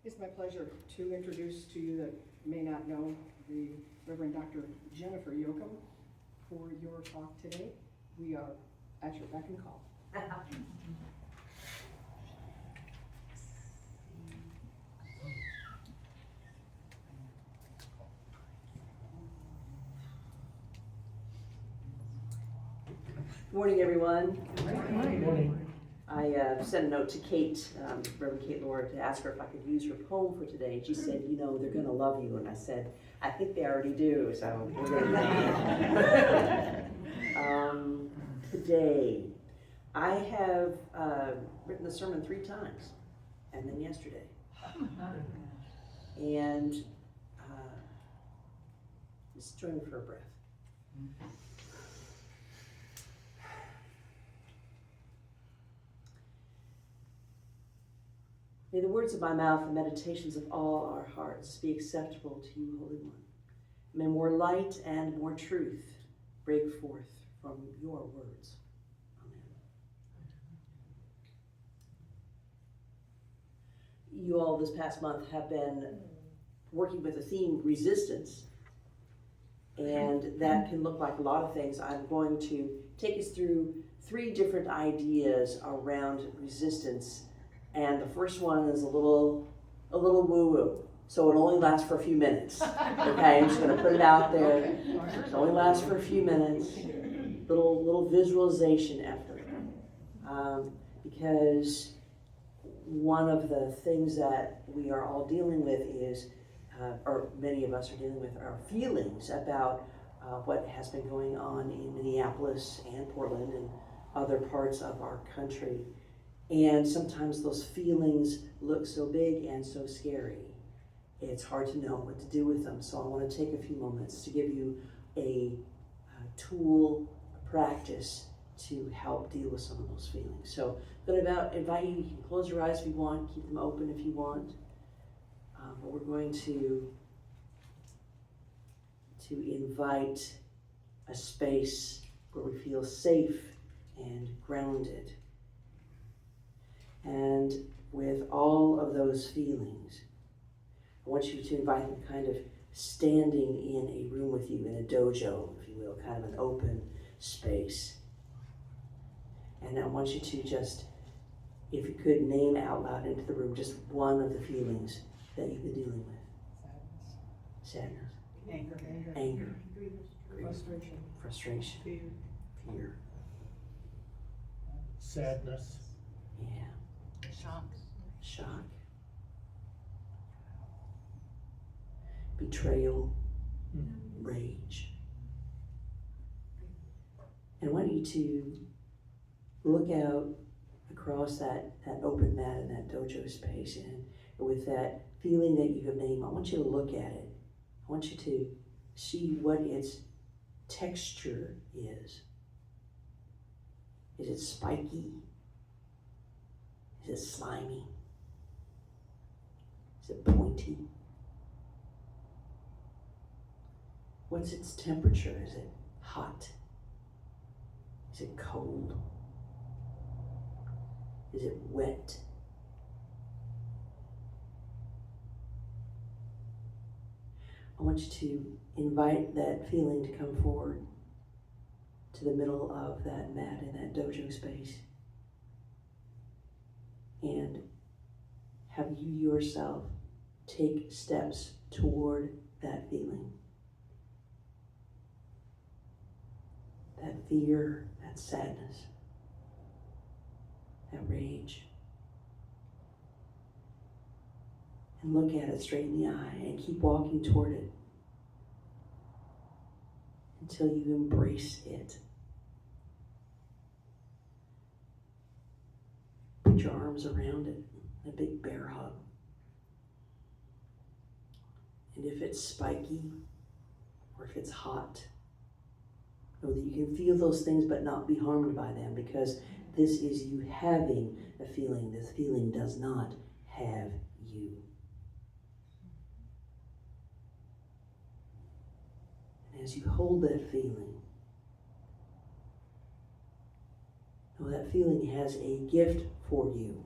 It's my pleasure to introduce to you that may not know the Reverend Dr. Jennifer Yokum for your talk today. We are at your beck and call. Good morning, everyone. Good morning. I sent a note to Kate, Reverend Kate Lord, to ask her if I could use her poem for today. And she said, you know, they're going to love you. And I said, I think they already do, so we're going to today, I have written the sermon 3 times, and then yesterday. And just join me for a breath. May the words of my mouth and meditations of all our hearts be acceptable to you, Holy One. May more light and more truth break forth from your words. Amen. You all this past month have been working with the theme resistance, and that can look like a lot of things. I'm going to take us through 3 different ideas around resistance. And the first one is a little woo-woo, so it only lasts for a few minutes. Okay, I'm just going to put it out there. It only lasts for a few minutes. Little visualization effort, because one of the things that we are all dealing with is, or many of us are dealing with, are feelings about what has been going on in Minneapolis and Portland and other parts of our country. And sometimes those feelings look so big and so scary. It's hard to know what to do with them. So I want to take a few moments to give you a tool, a practice to help deal with some of those feelings. So I'm going to invite you, you can close your eyes if you want, keep them open if you want. But we're going to invite a space where we feel safe and grounded. And with all of those feelings, I want you to invite them kind of standing in a room with you, in a dojo, if you will, kind of an open space. And I want you to just, if you could, name out loud into the room just one of the feelings that you've been dealing with. Sadness. Anger. Frustration. Fear. Sadness. Yeah. Shock. Betrayal. Rage. And I want you to look out across that open mat in that dojo space, and with that feeling that you have named, I want you to look at it. I want you to see what its texture is. Is it spiky? Is it slimy? Is it pointy? What's its temperature? Is it hot? Is it cold? Is it wet? I want you to invite that feeling to come forward to the middle of that mat in that dojo space. And have you yourself take steps toward that feeling. That fear, that sadness, that rage. And look at it straight in the eye and keep walking toward it until you embrace it. Put your arms around it, a big bear hug. And if it's spiky or if it's hot, know that you can feel those things but not be harmed by them, because this is you having a feeling. This feeling does not have you. And as you hold that feeling, know that feeling has a gift for you.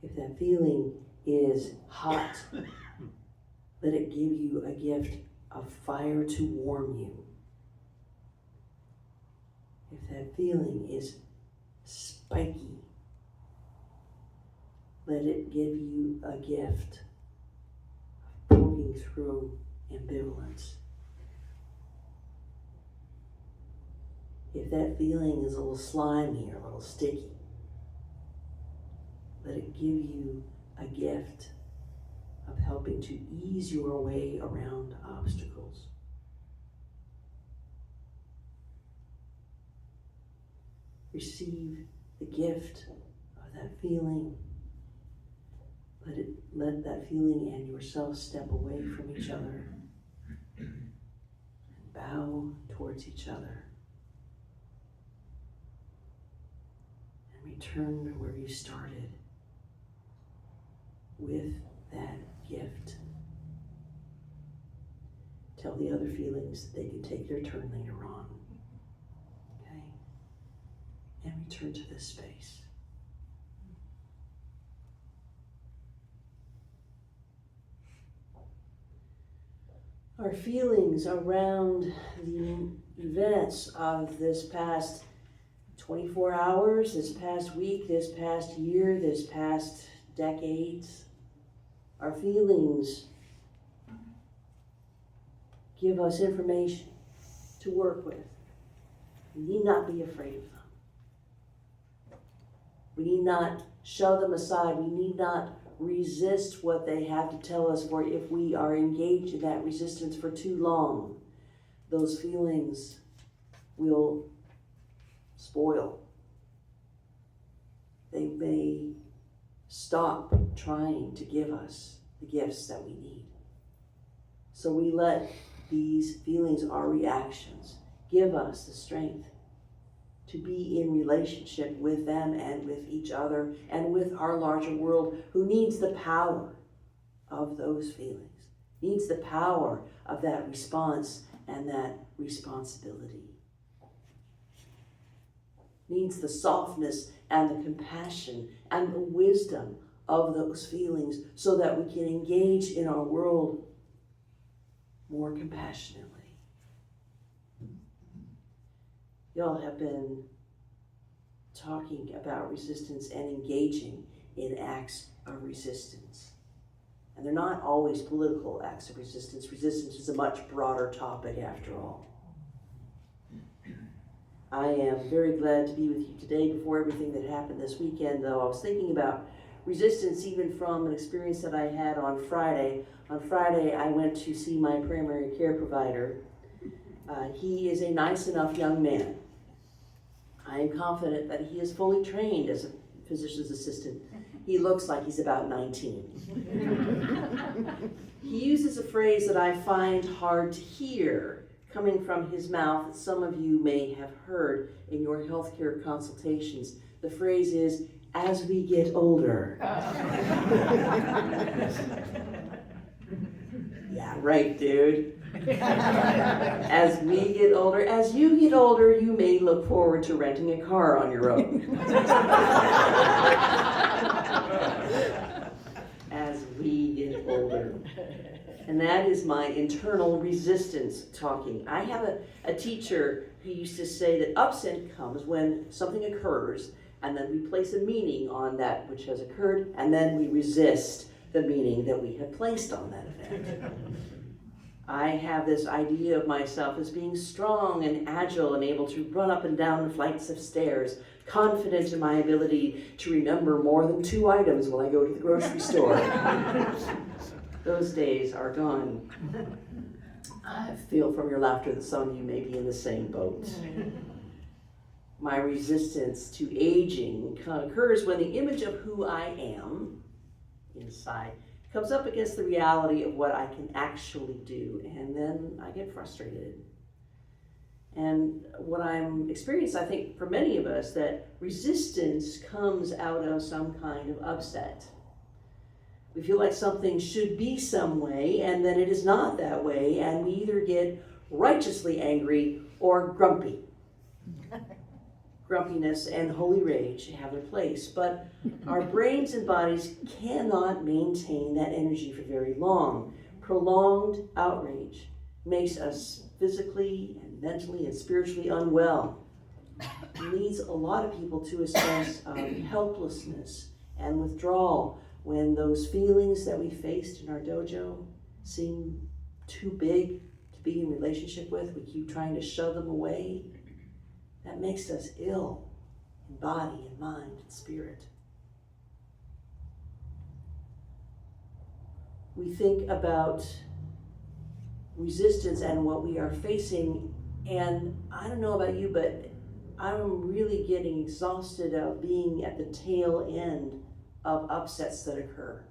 If that feeling is hot, let it give you a gift of fire to warm you. If that feeling is spiky, let it give you a gift of poking through ambivalence. If that feeling is a little slimy or a little sticky, let it give you a gift of helping to ease your way around obstacles. Receive the gift of that feeling. Let that feeling and yourself step away from each other and bow towards each other. And return to where you started with that gift. Tell the other feelings that they can take their turn later on. Okay? And return to this space. Our feelings around the events of this past 24 hours, this past week, this past year, this past decades, our feelings give us information to work with. We need not be afraid of them. We need not shove them aside. We need not resist what they have to tell us, for if we are engaged in that resistance for too long, those feelings will spoil. They may stop trying to give us the gifts that we need. So we let these feelings, our reactions, give us the strength to be in relationship with them and with each other and with our larger world, who needs the power of those feelings, needs the power of that response and that responsibility, needs the softness and the compassion and the wisdom of those feelings so that we can engage in our world more compassionately. Y'all have been talking about resistance and engaging in acts of resistance. And they're not always political acts of resistance. Resistance is a much broader topic after all. I am very glad to be with you today before everything that happened this weekend, though. I was thinking about resistance even from an experience that I had on Friday. On Friday, I went to see my primary care provider. He is a nice enough young man. I am confident that he is fully trained as a physician's assistant. He looks like he's about 19. He uses a phrase that I find hard to hear coming from his mouth that some of you may have heard in your healthcare consultations. The phrase is, as we get older. Yeah, right, dude. As we get older, as you get older, you may look forward to renting a car on your own. As we get older. And that is my internal resistance talking. I have a teacher who used to say that upset comes when something occurs, and then we place a meaning on that which has occurred, and then we resist the meaning that we have placed on that event. I have this idea of myself as being strong and agile and able to run up and down flights of stairs, confident in my ability to remember more than 2 items when I go to the grocery store. Those days are gone. I feel from your laughter that some of you may be in the same boat. My resistance to aging occurs when the image of who I am inside comes up against the reality of what I can actually do, and then I get frustrated. And what I'm experiencing, I think, for many of us, that resistance comes out of some kind of upset. We feel like something should be some way, and then it is not that way, and we either get righteously angry or grumpy. grumpiness and holy rage have their place, but our brains and bodies cannot maintain that energy for very long. Prolonged outrage makes us physically and mentally and spiritually unwell. It leads a lot of people to a sense of helplessness and withdrawal when those feelings that we faced in our dojo seem too big to be in relationship with. We keep trying to shove them away. That makes us ill in body and mind and spirit. We think about resistance and what we are facing, and I don't know about you, but I'm really getting exhausted of being at the tail end of upsets that occur.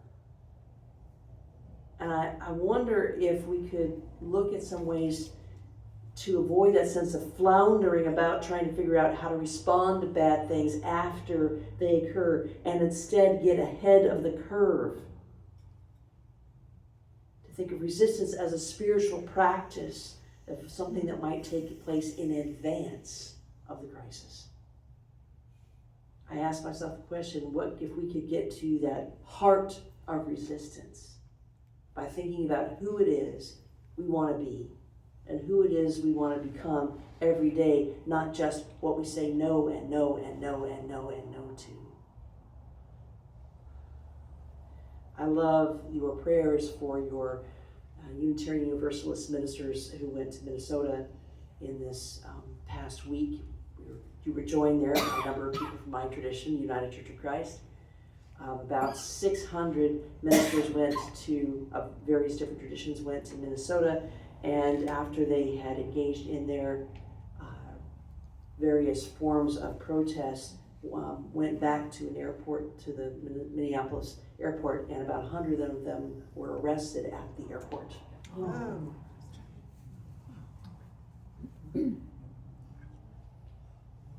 And I wonder if we could look at some ways to avoid that sense of floundering about trying to figure out how to respond to bad things after they occur, and instead get ahead of the curve. To think of resistance as a spiritual practice, of something that might take place in advance of the crisis. I ask myself the question, what if we could get to that heart of resistance by thinking about who it is we want to be and who it is we want to become every day, not just what we say no and no and no and no and no to. I love your prayers for your Unitarian Universalist ministers who went to Minnesota in this past week. You were joined there by a number of people from my tradition, United Church of Christ. About 600 ministers went to, of various different traditions, went to Minnesota, and after they had engaged in their various forms of protest, went back to an airport, to the Minneapolis airport, and about 100 of them were arrested at the airport. Oh.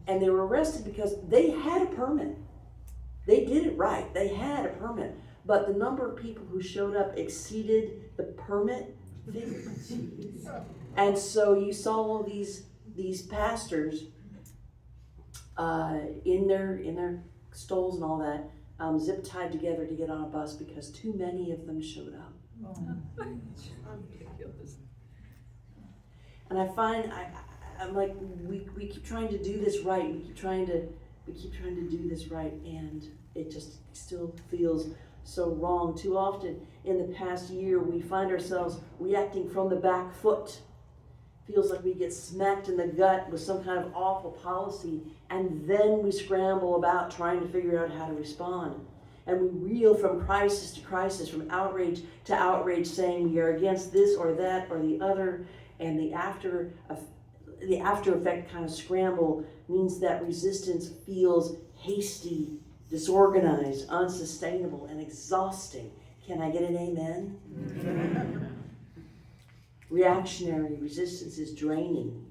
And they were arrested because they had a permit. They did it right. They had a permit. But the number of people who showed up exceeded the permit figures. And so you saw all these pastors in their stoles and all that, zip tied together to get on a bus because too many of them showed up. And I find I'm like, we keep trying to do this right. We keep trying to do this right, and it just still feels so wrong. Too often in the past year, we find ourselves reacting from the back foot. Feels like we get smacked in the gut with some kind of awful policy, and then we scramble about trying to figure out how to respond. And we reel from crisis to crisis, from outrage to outrage, saying we are against this or that or the other, and the after effect kind of scramble means that resistance feels hasty, disorganized, unsustainable, and exhausting. Can I get an amen? Amen. Reactionary resistance is draining.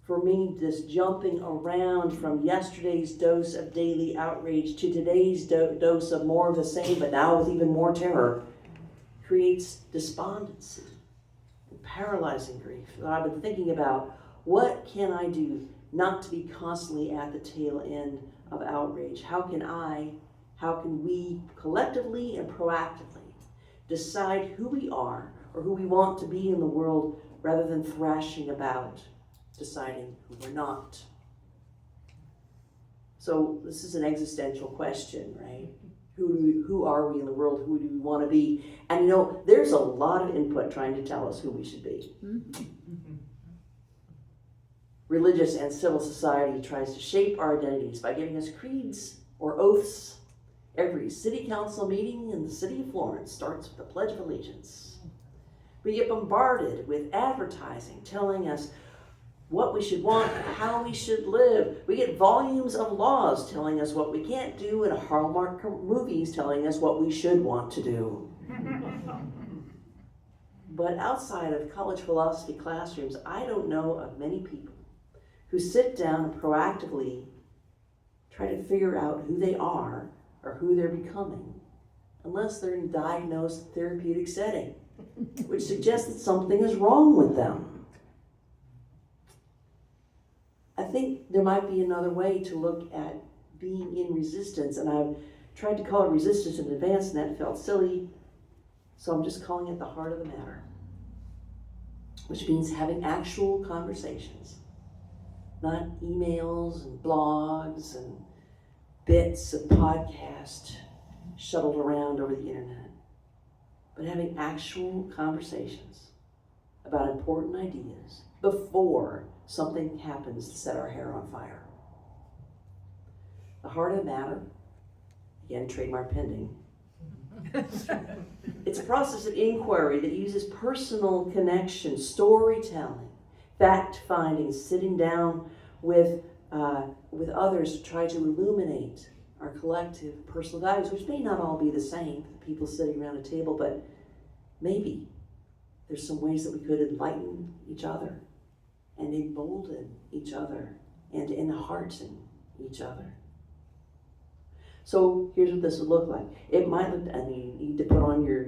For me, this jumping around from yesterday's dose of daily outrage to today's dose of more of the same, but now with even more terror, creates despondency and paralyzing grief. And I've been thinking about, what can I do not to be constantly at the tail end of outrage? How can we collectively and proactively decide who we are or who we want to be in the world, rather than thrashing about deciding who we're not? So this is an existential question, right? Who are we in the world? Who do we want to be? And there's a lot of input trying to tell us who we should be. Religious and civil society tries to shape our identities by giving us creeds or oaths. Every city council meeting in the city of Florence starts with the Pledge of Allegiance. We get bombarded with advertising telling us what we should want, how we should live. We get volumes of laws telling us what we can't do, and Hallmark movies telling us what we should want to do. But outside of college philosophy classrooms, I don't know of many people who sit down and proactively try to figure out who they are or who they're becoming, unless they're in a diagnosed therapeutic setting, which suggests that something is wrong with them. I think there might be another way to look at being in resistance, and I've tried to call it resistance in advance, and that felt silly, so I'm just calling it the heart of the matter, which means having actual conversations, not emails and blogs and bits of podcast shuttled around over the internet, but having actual conversations about important ideas before something happens to set our hair on fire. The heart of the matter, again, trademark pending. It's a process of inquiry that uses personal connection, storytelling, fact-finding, sitting down with others to try to illuminate our collective personal values, which may not all be the same for the people sitting around a table, but maybe there's some ways that we could enlighten each other and embolden each other and enhearten each other. So here's what this would look like. It might look, and you need to put on your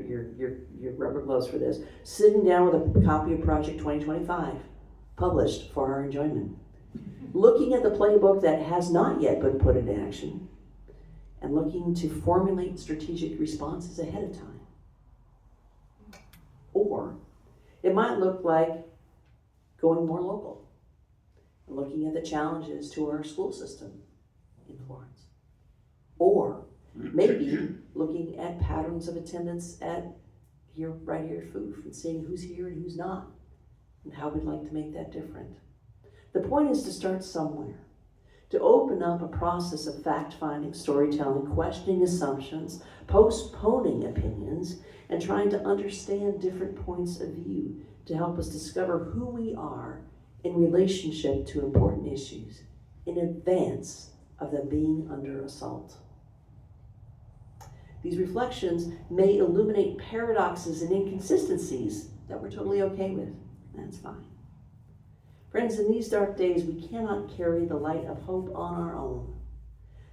rubber gloves for this, sitting down with a copy of Project 2025, published for our enjoyment. Looking at the playbook that has not yet been put into action, and looking to formulate strategic responses ahead of time. Or it might look like going more local, and looking at the challenges to our school system in Florence. Or maybe looking at patterns of attendance right here at FOOF and seeing who's here and who's not, and how we'd like to make that different. The point is to start somewhere, to open up a process of fact-finding, storytelling, questioning assumptions, postponing opinions, and trying to understand different points of view to help us discover who we are in relationship to important issues in advance of them being under assault. These reflections may illuminate paradoxes and inconsistencies that we're totally okay with. That's fine. Friends, in these dark days, we cannot carry the light of hope on our own.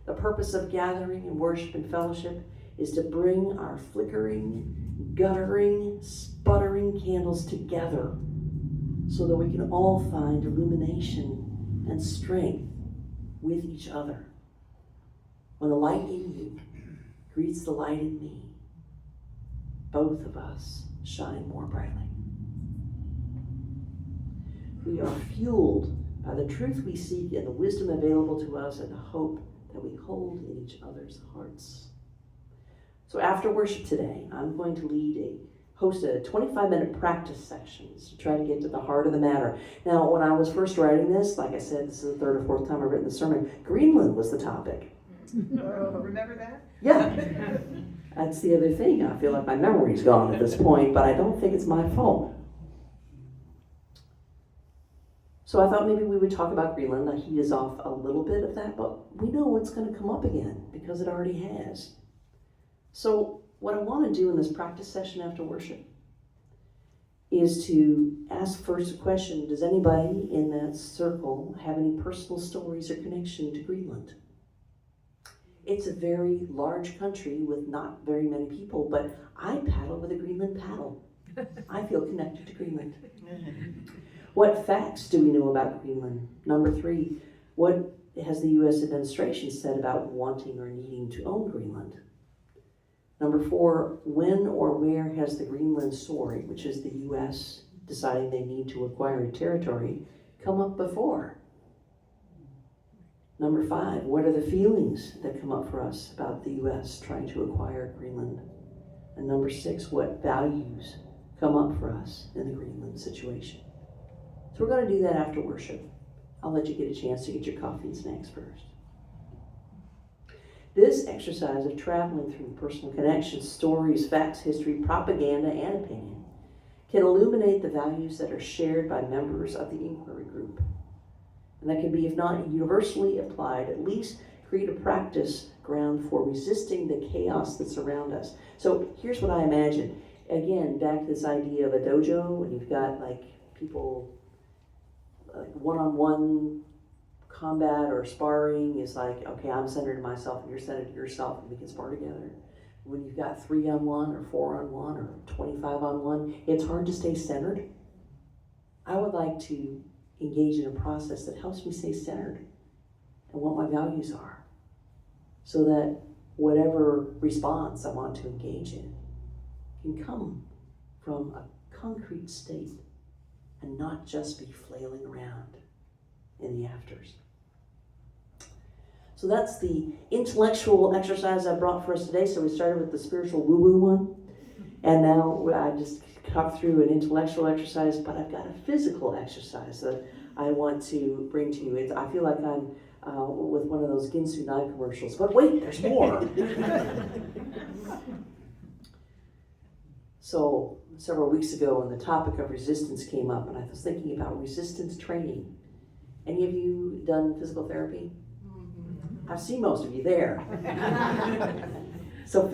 The purpose of gathering and worship and fellowship is to bring our flickering, guttering, sputtering candles together so that we can all find illumination and strength with each other. When the light in you greets the light in me, both of us shine more brightly. We are fueled by the truth we seek and the wisdom available to us and the hope that we hold in each other's hearts. So after worship today, I'm going to host a 25-minute practice sections to try to get to the heart of the matter. Now, when I was first writing this, like I said, this is the third or fourth time I've written the sermon, Greenland was the topic. Oh, remember that? Yeah. That's the other thing. I feel like my memory's gone at this point, but I don't think it's my fault. So I thought maybe we would talk about Greenland. The heat is off a little bit of that, but we know it's going to come up again because it already has. So what I want to do in this practice session after worship is to ask first a question: does anybody in that circle have any personal stories or connection to Greenland? It's a very large country with not very many people, but I paddle with a Greenland paddle. I feel connected to Greenland. What facts do we know about Greenland? Number 3, what has the U.S. administration said about wanting or needing to own Greenland? Number 4, when or where has the Greenland story, which is the U.S. deciding they need to acquire a territory, come up before? Number 5, what are the feelings that come up for us about the U.S. trying to acquire Greenland? And number 6, what values come up for us in the Greenland situation? So we're going to do that after worship. I'll let you get a chance to get your coffee and snacks first. This exercise of traveling through personal connections, stories, facts, history, propaganda, and opinion can illuminate the values that are shared by members of the inquiry group. And that can be, if not universally applied, at least create a practice ground for resisting the chaos that's around us. So here's what I imagine. Again, back to this idea of a dojo, and you've got like people, like one-on-one combat or sparring is like, okay, I'm centered in myself and you're centered in yourself and we can spar together. When you've got 3-on-1 or 4-on-1 or 25-on-1, it's hard to stay centered. I would like to engage in a process that helps me stay centered and what my values are, so that whatever response I want to engage in can come from a concrete state and not just be flailing around in the afters. So that's the intellectual exercise I brought for us today. So we started with the spiritual woo-woo one, and now I just cut through an intellectual exercise, but I've got a physical exercise that I want to bring to you. I feel like I'm with one of those Ginsu Nine commercials, but wait, there's more. So several weeks ago when the topic of resistance came up, and I was thinking about resistance training. Any of you done physical therapy? I've seen most of you there. So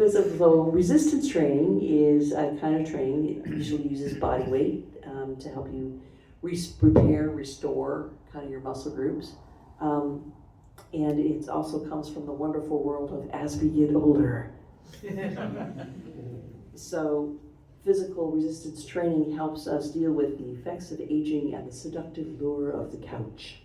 resistance training is a kind of training that usually uses body weight to help you repair, restore kind of your muscle groups. And it also comes from the wonderful world of as we get older. So physical resistance training helps us deal with the effects of aging and the seductive lure of the couch.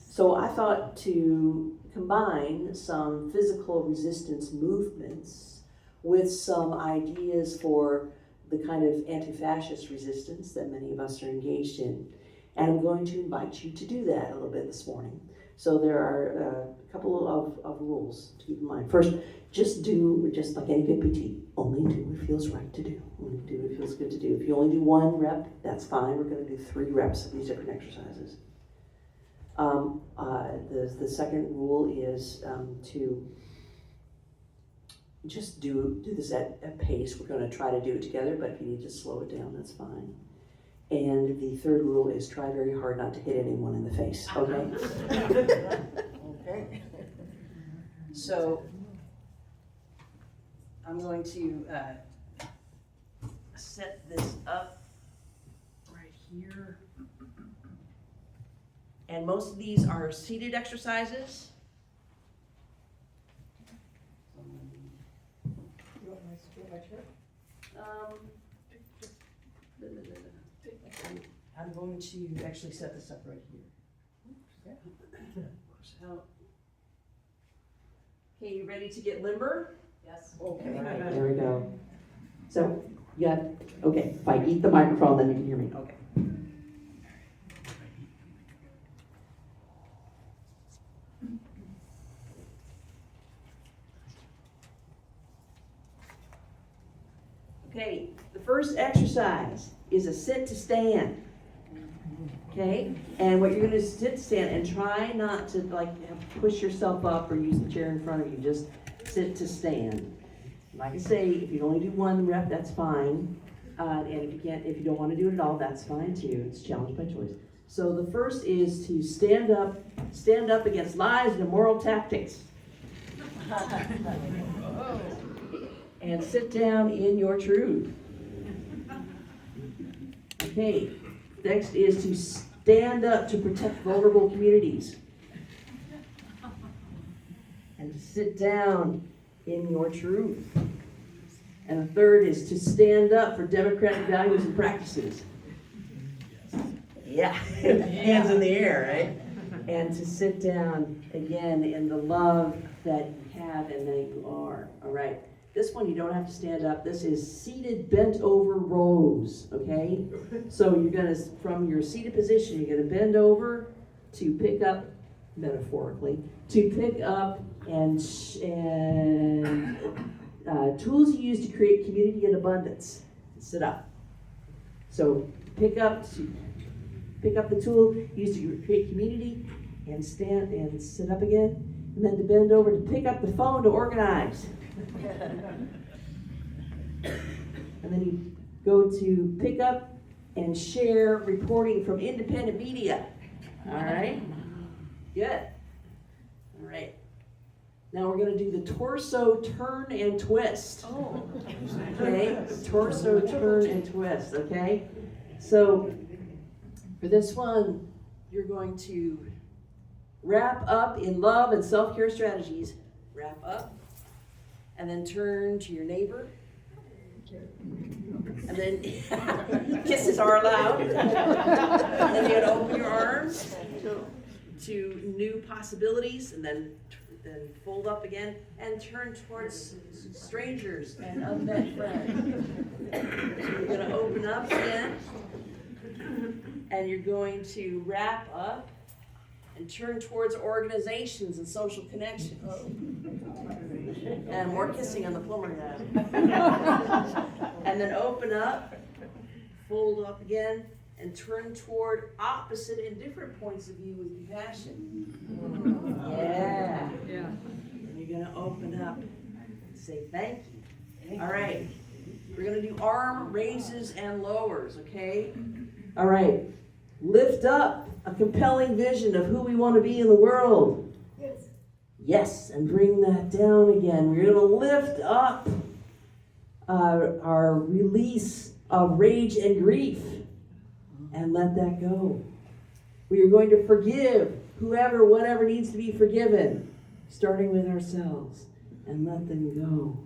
So I thought to combine some physical resistance movements with some ideas for the kind of anti-fascist resistance that many of us are engaged in. And I'm going to invite you to do that a little bit this morning. So there are a couple of rules to keep in mind. First, just like any good PT, only do what feels right to do. Only do what feels good to do. If you only do one rep, that's fine. We're going to do 3 reps of these different exercises. The second rule is to just do this at pace. We're going to try to do it together, but if you need to slow it down, that's fine. And the third rule is try very hard not to hit anyone in the face, okay? Okay. So I'm going to set this up right here. And most of these are seated exercises. You want my chair? I'm going to actually set this up right here. Okay, you ready to get limber? Yes. Okay. All right, there we go. So, okay, if I eat the microphone, then you can hear me. Okay. Okay, the first exercise is a sit to stand. Okay, and what you're going to sit to stand and try not to push yourself up or use the chair in front of you. Just sit to stand. Like I say, if you only do 1 rep, that's fine. And if you don't want to do it at all, that's fine too. It's challenge by choice. So the first is to stand up against lies and immoral tactics. And sit down in your truth. Okay, next is to stand up to protect vulnerable communities. And to sit down in your truth. And the third is to stand up for democratic values and practices. Yeah, hands in the air, right? And to sit down again in the love that you have and that you are. All right. This one you don't have to stand up. This is seated bent over rows, okay? So you're going to, from your seated position, you're going to bend over to pick up, metaphorically, to pick up and tools you use to create community and abundance. Sit up. So pick up the tool used to create community and stand and sit up again, and then to bend over to pick up the phone to organize. And then you go to pick up and share reporting from independent media. All right? Good. All right. Now we're going to do the torso turn and twist. Oh. Okay? Torso turn and twist, okay? So for this one, you're going to wrap up in love and self-care strategies. Wrap up. And then turn to your neighbor And then kisses are allowed. And then you're gonna open your arms to new possibilities, and then fold up again and turn towards strangers and unmet friends. So you're gonna open up again, and you're going to wrap up and turn towards organizations and social connections. And more kissing on the pulmonary now. And then open up, fold up again, and turn toward opposite and different points of view with compassion. Yeah. And you're gonna open up and say thank you. All right. We're gonna do arm raises and lowers, okay? All right. Lift up a compelling vision of who we want to be in the world. Yes, and bring that down again. We're going to lift up our release of rage and grief and let that go. We are going to forgive whoever, whatever needs to be forgiven, starting with ourselves, and let them go.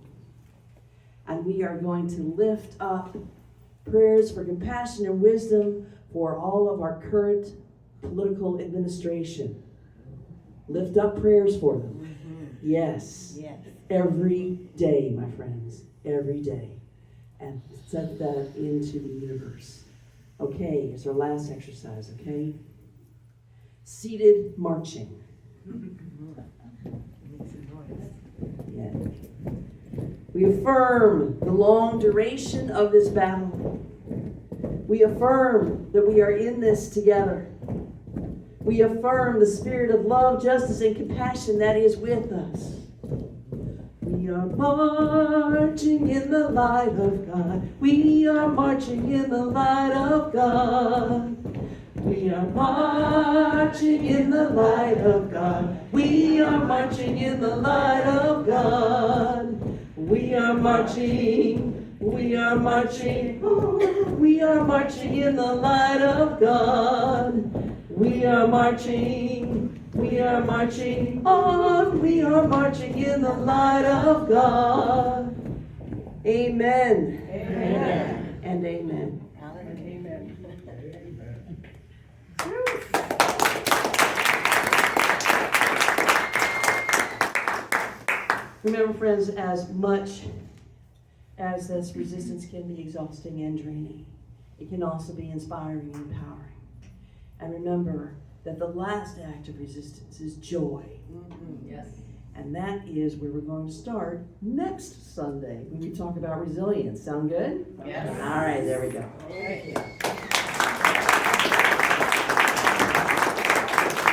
And we are going to lift up prayers for compassion and wisdom for all of our current political administration. Lift up prayers for them. Yes. Every day, my friends. Every day. And set that into the universe. Okay, it's our last exercise, okay? Seated marching. Yeah. We affirm the long duration of this battle. We affirm that we are in this together. We affirm the spirit of love, justice, and compassion that is with us. We are marching in the light of God. We are marching in the light of God. We are marching in the light of God. We are marching in the light of God. We are marching. We are marching. We are marching in the light of God. We are marching. We are marching on. We are marching in the light of God. Amen. Amen. And amen. Amen. Remember, friends, as much as this resistance can be exhausting and draining, it can also be inspiring and empowering. And remember that the last act of resistance is joy. Yes. And that is where we're going to start next Sunday when we talk about resilience. Sound good? Yes. All right, there we go. Thank you.